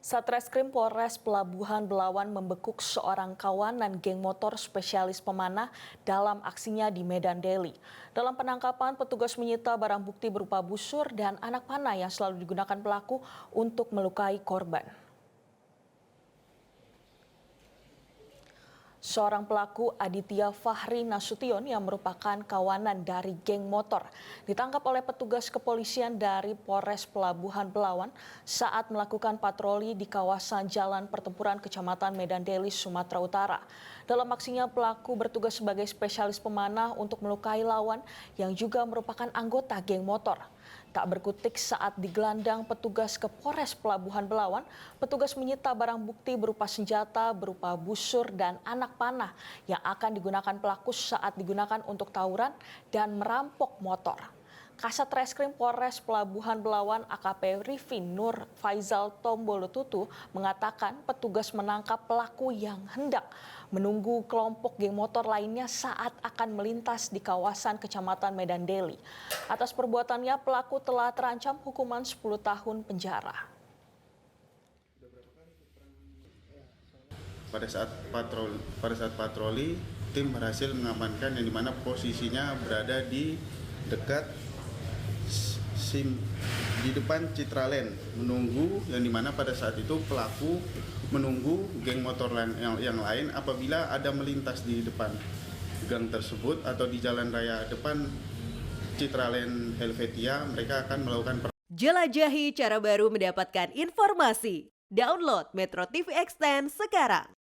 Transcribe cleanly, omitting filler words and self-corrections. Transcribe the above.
Satreskrim Polres Pelabuhan Belawan membekuk seorang kawanan geng motor spesialis pemanah dalam aksinya di Medan Deli. Dalam penangkapan, petugas menyita barang bukti berupa busur dan anak panah yang selalu digunakan pelaku untuk melukai korban. Seorang pelaku Aditya Fahri Nasution yang merupakan kawanan dari geng motor ditangkap oleh petugas kepolisian dari Polres Pelabuhan Belawan saat melakukan patroli di kawasan Jalan Pertempuran Kecamatan Medan Deli, Sumatera Utara. Dalam aksinya, pelaku bertugas sebagai spesialis pemanah untuk melukai lawan yang juga merupakan anggota geng motor. Tak berkutik saat digelandang petugas ke Polres Pelabuhan Belawan, petugas menyita barang bukti berupa senjata, berupa busur dan anak panah yang akan digunakan pelaku saat digunakan untuk tawuran dan merampok motor. Kasat Reskrim Polres Pelabuhan Belawan AKP Rifin Nur Faizal Tombolotutu mengatakan petugas menangkap pelaku yang hendak menunggu kelompok geng motor lainnya saat akan melintas di kawasan Kecamatan Medan Deli. Atas perbuatannya, pelaku telah terancam hukuman 10 tahun penjara. Pada saat patroli, tim berhasil mengamankan yang dimana posisinya berada di dekat di depan Citraland, menunggu yang dimana pada saat itu pelaku menunggu geng motor yang lain apabila ada melintas di depan gang tersebut atau di jalan raya depan Citraland Helvetia, mereka akan melakukan Jelajahi cara baru mendapatkan informasi. Download Metro TV Extend sekarang.